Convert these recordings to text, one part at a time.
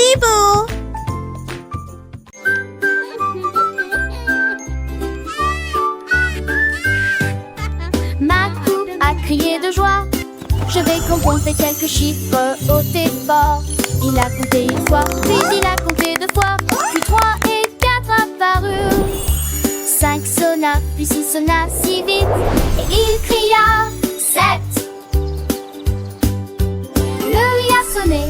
Bibou. Ma coupe a crié de joie. Je vais composer quelques chiffres haut et fort. Il a compté une fois, puis il a compté deux fois, puis 3 et 4 apparurent. 5 sonna, puis 6 sonna si vite, et il cria 7. Le 8 a sonné,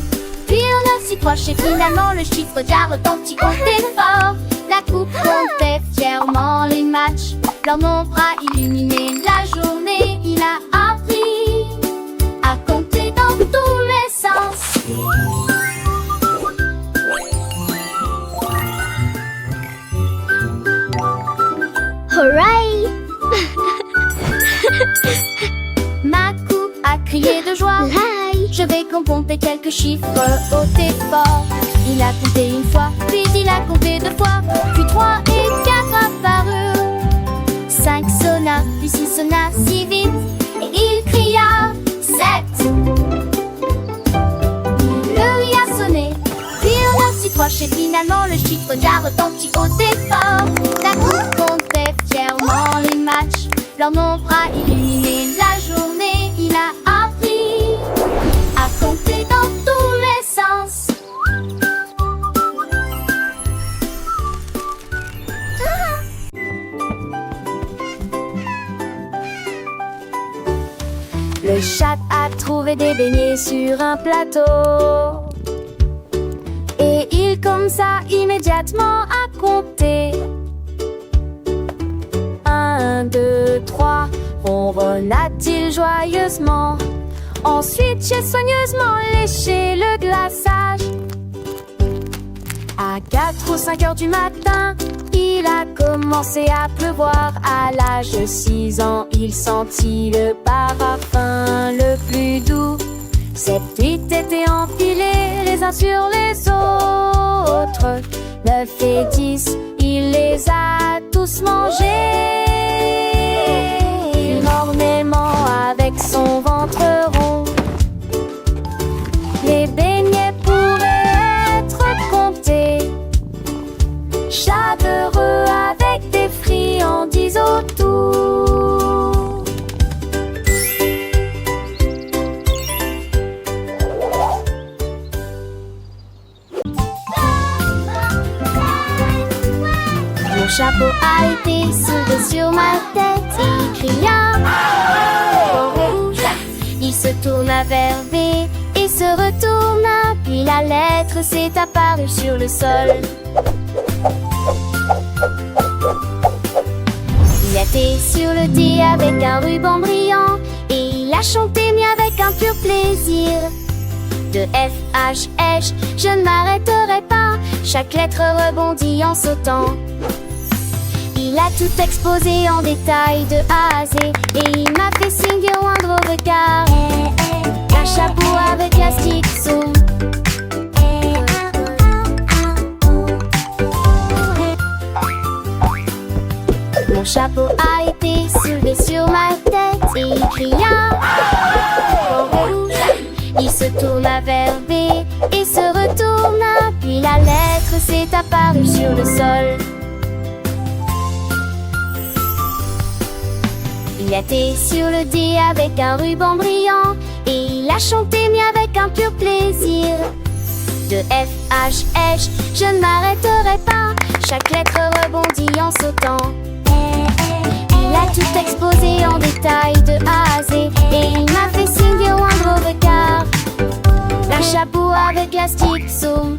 puis on a si proche, et finalement le chiffre d'art retentit haut et fort. La coupe comptait fièrement les matchs. Leur nombre a illuminé la journée. Il a appris à compter dans tous les sens. Hooray! Ma coupe a crié de joie. Hooray! Je vais compter quelques chiffres haut et fort. Il a compté une fois, puis il a compté deux fois, puis 3 et 4 apparurent. 5 sonna, puis 6 sonna si vite, et il cria 7. Le 8 a sonné, puis on a si proche, et finalement le chiffre d'art retentit haut et fort. La coupe comptait fièrement les matchs. Leur nombre a illuminé la journée. Il a appris à compter dans tous les sens. Le chat a trouvé des beignets sur un plateau. Et il commença immédiatement à compter. 1, 2, 3, ronronna-t-il joyeusement. Ensuite, j'ai soigneusement léché le glaçage. À 4 ou 5 heures du matin, il a commencé à pleuvoir. À l'âge de 6 ans, il sentit le parfum le plus doux. 7, 8 étaient empilés les uns sur les autres. 9 et 10, il les a tous mangés. Énormément avec son ventre rond. Les beignets pourraient être comptés. Chaleureux avec des friandises autour. Mon chapeau a été soulevé sur ma tête. Il cria au rouge. Il se tourna vers B et se retourna. Puis la lettre s'est apparue sur le sol. Il était sur le D avec un ruban brillant. Et il a chanté mieux avec un pur plaisir. De F, H, H, je ne m'arrêterai pas. Chaque lettre rebondit en sautant. Il a tout exposé en détail de A à Z. Et il m'a fait signe de moindre regard. Un chapeau avec plastique zoom. Mon chapeau a été soulevé sur ma tête. Et il cria au rouge. Il se tourna vers B et se retourna. Puis la lettre s'est apparue sur le sol. Il était sur le D avec un ruban brillant. Et il a chanté mieux avec un pur plaisir. De F, H, H, je ne m'arrêterai pas. Chaque lettre rebondit en sautant. Il a tout exposé en détail de A à Z. Et il m'a fait signe de moindre regard. Un chapeau avec plastique zoom.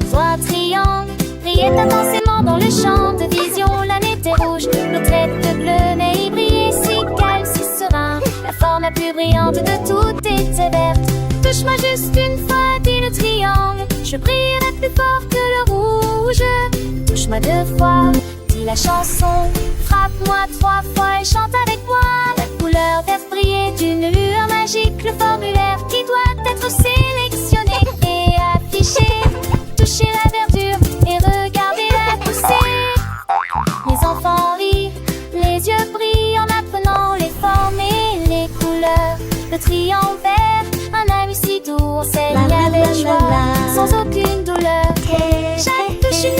Soit triangle, brillait intensément dans le champ de vision. L'année était rouge, nos traits de bleu, mais il brillait si calme, si serein. La forme la plus brillante de toutes était verte. Touche-moi juste une fois, dit le triangle. Je brillerai plus fort que le rouge. Touche-moi 2 fois, dit la chanson. Frappe-moi 3 fois et chante avec moi. La couleur verte brillait d'une lueur magique. Le formulaire qui doit être sélectionné et affiché. Touchez la verdure et regardez-la pousser. Les enfants rient, les yeux brillent.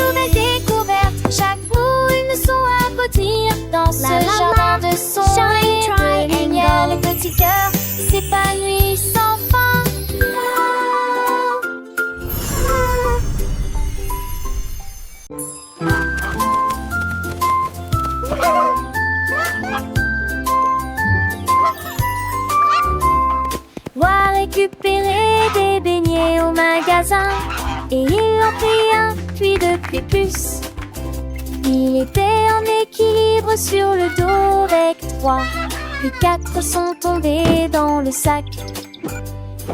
nouvelle découverte. Chaque bout, une leçon à retenir. Dans ce jardin de son et de lumière, le petit cœur s'épanouit sans fin. Va récupérer des beignets au magasin et il en prit un, puis deux plus. Il était en équilibre sur le dos avec 3, puis 4 sont tombés dans le sac.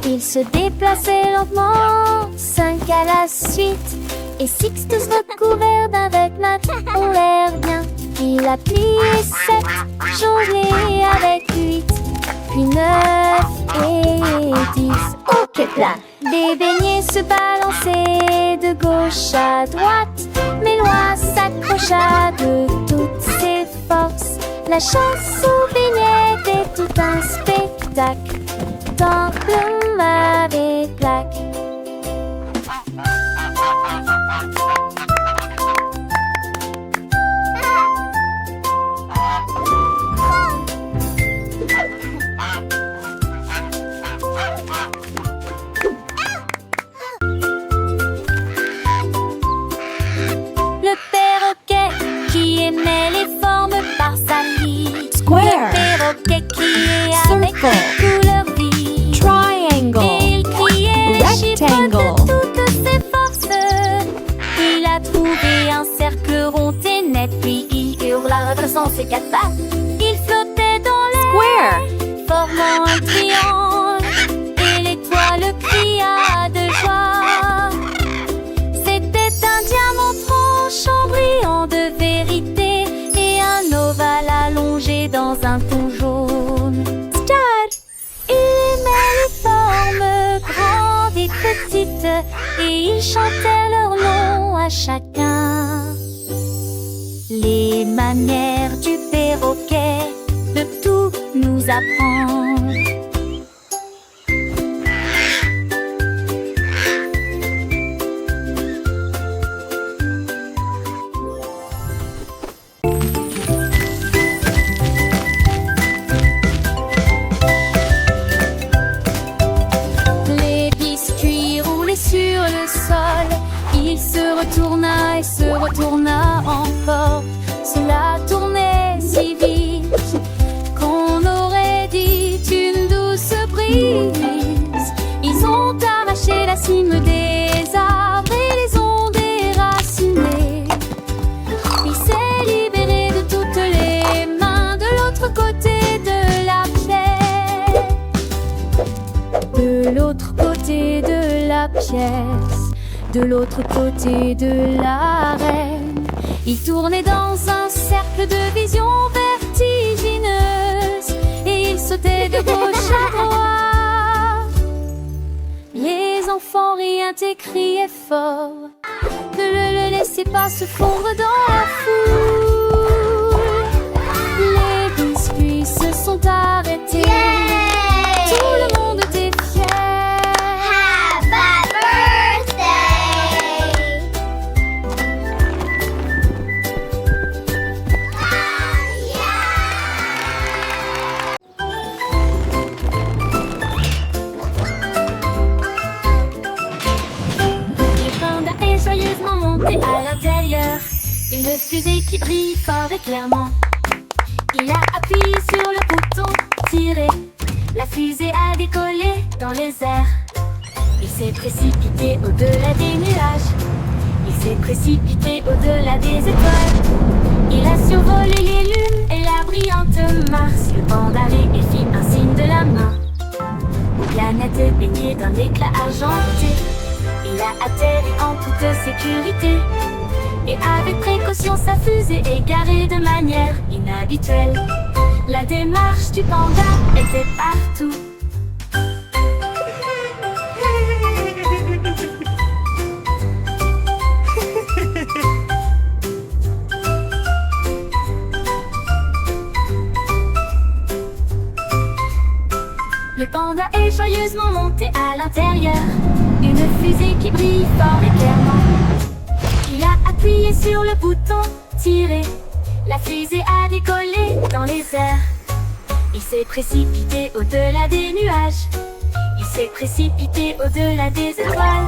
Il se déplaçait lentement, 5 à la suite, et Sixtus recouvert d'un vêtement ont l'air bien. Il a plié 7, jonglé avec 8, puis 9 et 10. Ok plat. Des beignets se balançaient de gauche à droite, mais Loa s'accrocha de toutes ses forces. La chasse aux beignets était tout un spectacle, dans le mauvais plaque. Le perroquet qui aimait les formes par sa vie. Square. Le perroquet criait avec couleur vive. Triangle. Et il criait les chiffres Rectangle. de toutes ses forces. Il a trouvé un cercle rond et net, puis il hurla redressant ses 4 pattes. Il flottait dans l'air, formant un triangle, et l'étoile cria de joie. C'était un diamant tranchant, brillant de vérité, et un ovale allongé dans un ton jaune. Stud! Il aimait les formes grandes et petites, et il chantait leur nom à chacun. Les manières du perroquet de tout nous apprendre. Les biscuits roulaient sur le sol. Il se retourna et se retourna encore. Cela tournait si vite qu'on aurait dit une douce brise. Ils ont arraché la cime des arbres et les ont déracinés. Il s'est libéré de toutes les mains de l'autre côté de la pièce. De l'autre côté de la pièce, de l'autre côté de l'arène. Il tournait dans un cercle de vision vertigineuse et il sautait de gauche à droite. Les enfants riant et criaient fort. Ne le laissez pas se fondre dans la foule. Les biscuits se sont arrêtés. Tout le monde était fier. Joyeusement monté à l'intérieur, une fusée qui brille fort et clairement. Il a appuyé sur le bouton, tiré. La fusée a décollé dans les airs. Il s'est précipité au-delà des nuages. Il s'est précipité au-delà des étoiles. Il a survolé les lunes et la brillante Mars. Le panda et fit un signe de la main. Planète baignée d'un éclat argenté. Il a atterri en toute sécurité. Et avec précaution sa fusée est garée de manière inhabituelle. La démarche du panda était partout. Le panda est joyeusement monté à l'intérieur. Une fusée qui brille fort et clairement. Il a a appuyé sur le bouton tirer. La fusée a décollé dans les airs. Il s'est précipité au-delà des nuages. Il s'est précipité au-delà des étoiles.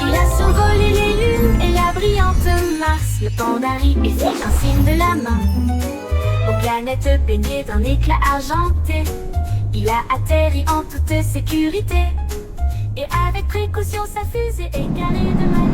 Il a survolé les lunes et la brillante Mars. Le Pandari et fit un signe de la main aux planètes baignées d'un éclat argenté. Il a atterri en toute sécurité et avec précaution sa fusée est carrée de magie.